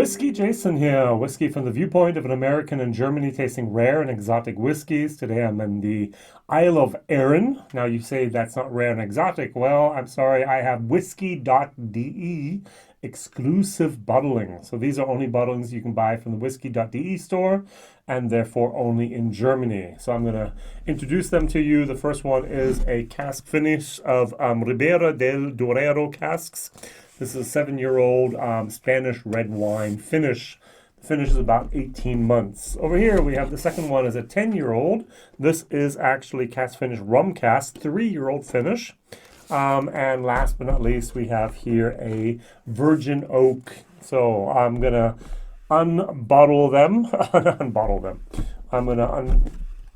WhiskyJason here, whiskey from the viewpoint of an American in Germany tasting rare and exotic whiskeys. Today I'm in the Isle of Arran. Now you say that's not rare and exotic. Well, I'm sorry, I have whiskey.de exclusive bottling. So these are only bottlings you can buy from the whiskey.de store and therefore only in Germany. So I'm going to introduce them to you. The first one is a cask finish of Ribera del Duero casks. This is a 7-year-old Spanish red wine finish. The finish is about 18 months. Over here we have the second one is a 10-year-old. This is actually cask finish rum cask, 3-year-old finish. And last but not least, we have here a virgin oak. So I'm going to unbottle them. Unbottle them. I'm going to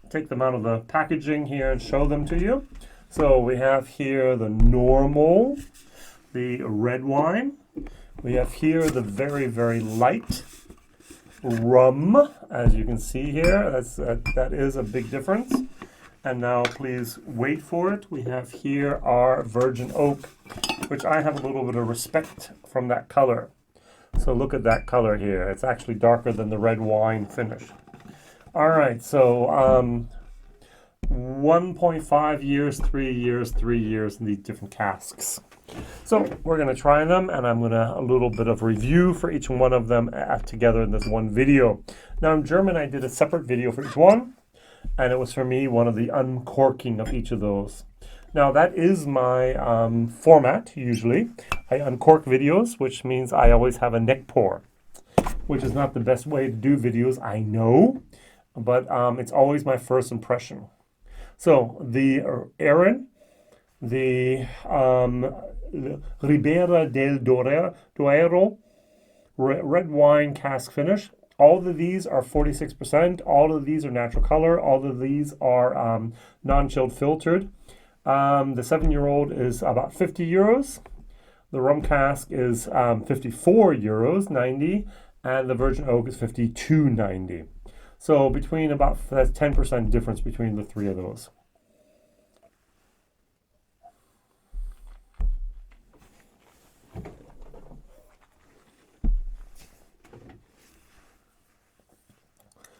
take them out of the packaging here and show them to you. So we have here the normal, the red wine. We have here the very, very light rum, as you can see here. That is a big difference. And now please wait for it. We have here our virgin oak, which I have a little bit of respect from that color. So look at that color here. It's actually darker than the red wine finish. All right, so 1.5 years, 3 years, 3 years in these different casks. So we're going to try them, and I'm going to a little bit of review for each one of them together in this one video. Now in German, I did a separate video for each one, and it was for me one of the uncorking of each of those. Now that is my format usually. I uncork videos, which means I always have a neck pour, which is not the best way to do videos, I know, but it's always my first impression. So the Arran, the Ribera del Duero red wine cask finish. All of these are 46%. All of these are natural color. All of these are non-chilled filtered. The 7-year-old is about 50 euros. The rum cask is 54 euros, 90, and the virgin oak is 52.90. So between about that's 10% difference between the three of those.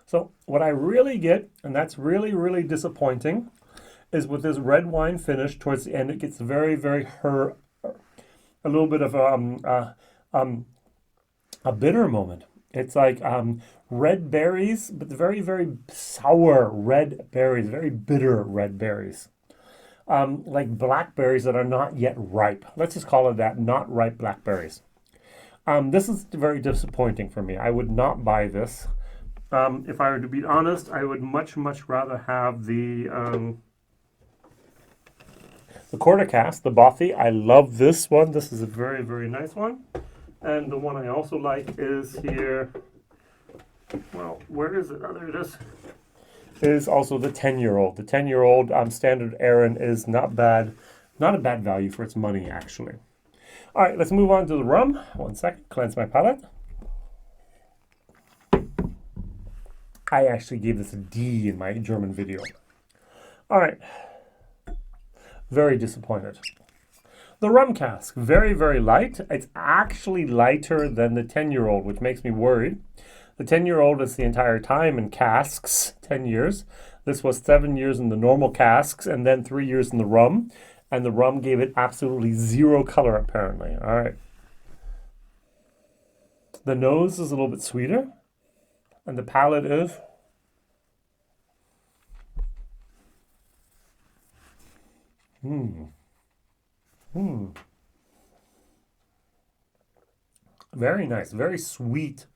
So what I really get, and that's really, really disappointing, is with this red wine finish towards the end, it gets very, very a little bit of a bitter moment. It's like red berries, but very, very sour red berries, very bitter red berries. Like blackberries that are not yet ripe. Let's just call it that, not ripe blackberries. This is very disappointing for me. I would not buy this. If I were to be honest, I would much, much rather have the quarter cask, the Bothy. I love this one. This is a very, very nice one. And the one I also like is here. Well, where is it? Oh, there it is. Is also the 10-year-old. The 10-year-old standard Arran is not bad. Not a bad value for its money, actually. All right, let's move on to the rum. 1 second. Cleanse my palate. I actually gave this a D in my German video. All right. Very disappointed. The rum cask, very, very light. It's actually lighter than the 10-year-old, which makes me worried. The 10-year-old is the entire time in casks, 10 years. This was 7 years in the normal casks and then 3 years in the rum. And the rum gave it absolutely zero color, apparently. All right. The nose is a little bit sweeter. And the palate is very nice, very sweet.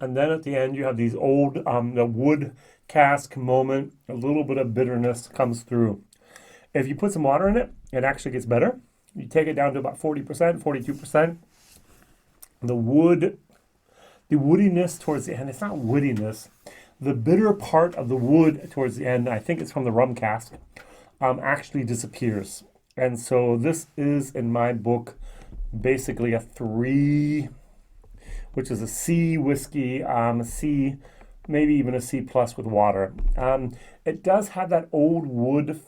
And then at the end you have these old the wood cask moment, a little bit of bitterness comes through. If you put some water in it, it actually gets better. You take it down to about 40%, 42%. The woodiness towards the end, it's not woodiness. The bitter part of the wood towards the end, I think it's from the rum cask, actually disappears. And so this is, in my book, basically a 3, which is a C whiskey, a C, maybe even a C plus with water. It does have that old wood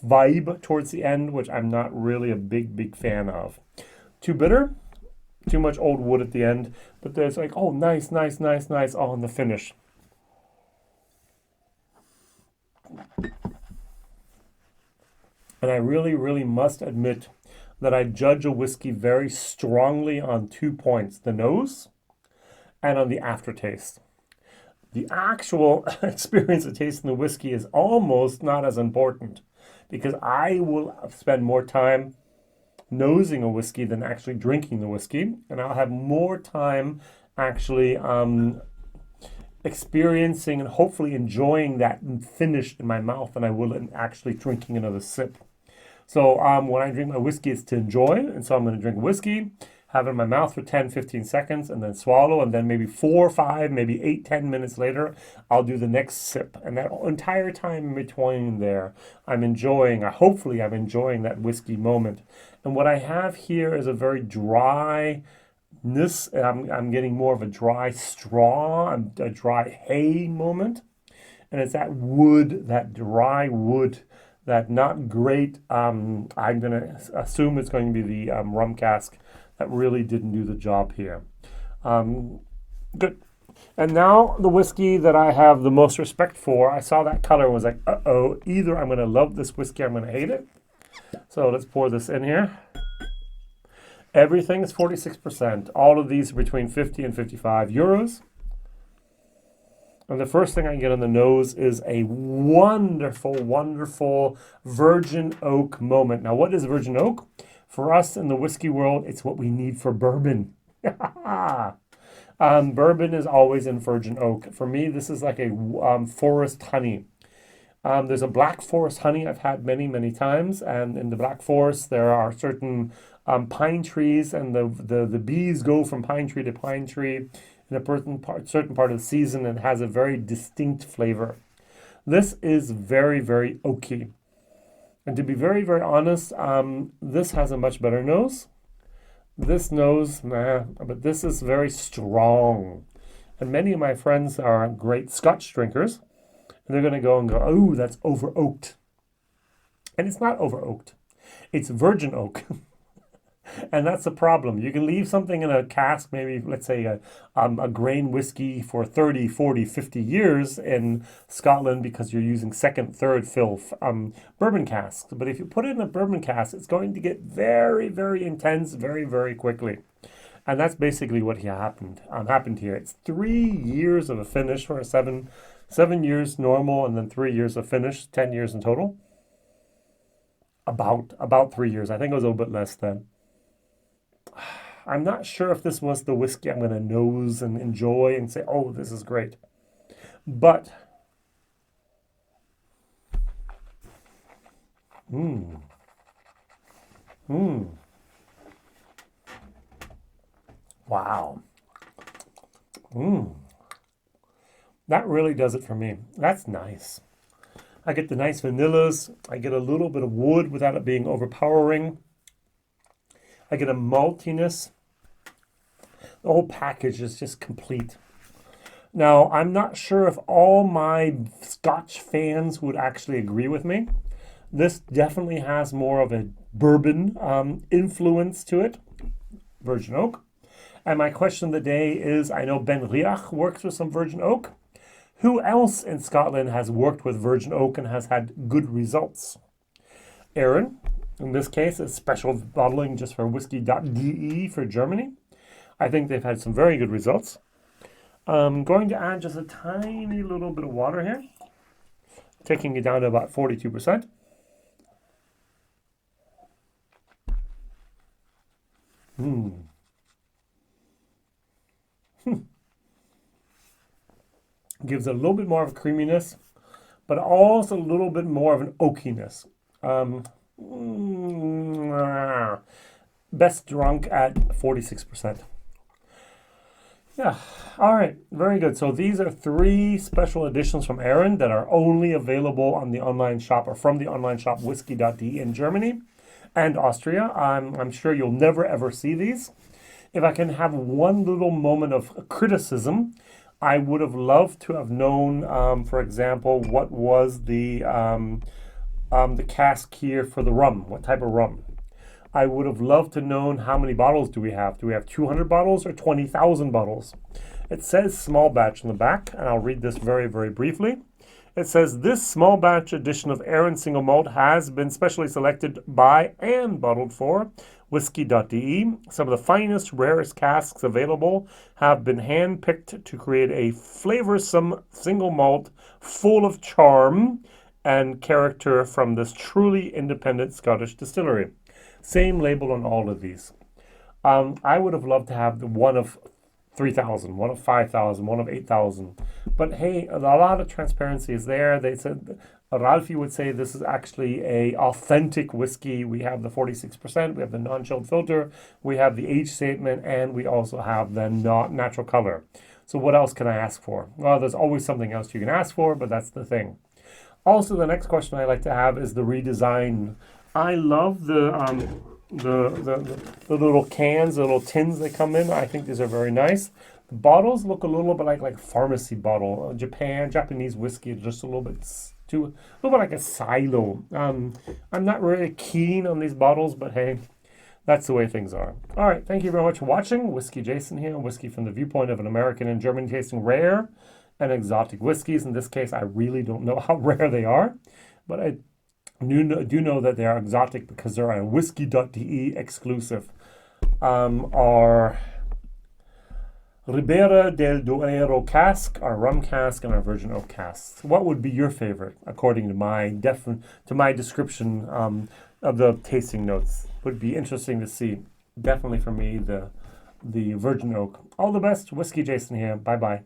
vibe towards the end, which I'm not really a big fan of. Too bitter? too much old wood at the end, but there's like, oh, nice, nice, nice, nice, oh, and the finish. And I really, really must admit that I judge a whiskey very strongly on 2 points, the nose and on the aftertaste. The actual experience of tasting the whiskey is almost not as important because I will spend more time nosing a whiskey than actually drinking the whiskey, and I'll have more time actually experiencing and hopefully enjoying that finish in my mouth than I will in actually drinking another sip. So when I drink my whiskey, it's to enjoy, and so I'm going to drink whiskey, have it in my mouth for 10, 15 seconds, and then swallow, and then maybe 4, 5, maybe 8, 10 minutes later, I'll do the next sip. And that entire time in between there, hopefully I'm enjoying that whiskey moment. And what I have here is a very dryness. I'm getting more of a dry straw, a dry hay moment. And it's that wood, that dry wood, that not great, I'm going to assume it's going to be the rum cask that really didn't do the job here. Good. And now the whiskey that I have the most respect for, I saw that color and was like, uh-oh, either I'm going to love this whiskey or I'm going to hate it. So let's pour this in here. Everything is 46%. All of these are between 50 and 55 euros. And the first thing I get on the nose is a wonderful, wonderful virgin oak moment. Now, what is virgin oak? For us in the whiskey world, it's what we need for bourbon. Bourbon is always in virgin oak. For me, this is like a forest honey. There's a black forest honey I've had many, many times. And in the black forest, there are certain pine trees, and the bees go from pine tree to pine tree in a certain part of the season, and has a very distinct flavor. This is very, very oaky. And to be very, very honest, this has a much better nose. This nose, but this is very strong. And many of my friends are great Scotch drinkers, and they're going to go and go, oh, that's over oaked. And it's not over oaked. It's virgin oak. And that's the problem. You can leave something in a cask, maybe, let's say, a grain whiskey for 30, 40, 50 years in Scotland because you're using second, third fill bourbon casks. But if you put it in a bourbon cask, it's going to get very, very intense very, very quickly. And that's basically what happened here. It's 3 years of a finish, or 7 years normal, and then 3 years of finish, 10 years in total. About 3 years. I think it was a little bit less then. I'm not sure if this was the whiskey I'm going to nose and enjoy and say, oh, this is great. But, wow. That really does it for me. That's nice. I get the nice vanillas. I get a little bit of wood without it being overpowering. I get a maltiness. The whole package is just complete. Now, I'm not sure if all my Scotch fans would actually agree with me. This definitely has more of a bourbon influence to it, virgin oak. And my question of the day is, I know Ben Riach works with some virgin oak. Who else in Scotland has worked with virgin oak and has had good results? Arran, in this case, is special bottling just for whiskey.de for Germany. I think they've had some very good results. I'm going to add just a tiny little bit of water here, taking it down to about 42%. Gives it a little bit more of a creaminess, but also a little bit more of an oakiness. Best drunk at 46%. Yeah, all right, very good. So these are 3 special editions from Arran that are only available on the online shop, or from the online shop whiskey.de in Germany and Austria. I'm sure you'll never ever see these. If I can have one little moment of criticism, I would have loved to have known, for example, what was the cask here for the rum, what type of rum. I would have loved to know how many bottles do we have. Do we have 200 bottles or 20,000 bottles? It says small batch on the back, and I'll read this very, very briefly. It says, this small batch edition of Arran Single Malt has been specially selected by and bottled for Whisky.de. Some of the finest, rarest casks available have been hand-picked to create a flavorsome single malt full of charm and character from this truly independent Scottish distillery. Same label on all of these. I would have loved to have the one of 3,000, one of 5,000, one of 8,000. But hey, a lot of transparency is there. They said, Ralphie would say this is actually a authentic whiskey. We have the 46%, we have the non-chilled filter, we have the age statement, and we also have the not natural color. So what else can I ask for? Well, there's always something else you can ask for, but that's the thing. Also, the next question I like to have is the redesign. I love the little cans, the little tins they come in. I think these are very nice. The bottles look a little bit like pharmacy bottle. Japanese whiskey is just a little bit like a silo. I'm not really keen on these bottles, but hey, that's the way things are. All right, thank you very much for watching. Whiskey Jason here, whiskey from the viewpoint of an American and German tasting rare and exotic whiskeys. In this case, I really don't know how rare they are, but I do know that they are exotic because they're a Whisky.de exclusive. Our Ribera del Duero cask, our rum cask, and our virgin oak cask. What would be your favorite, according to my description of the tasting notes? Would be interesting to see. Definitely for me, the virgin oak. All the best. Whiskey Jason here. Bye bye.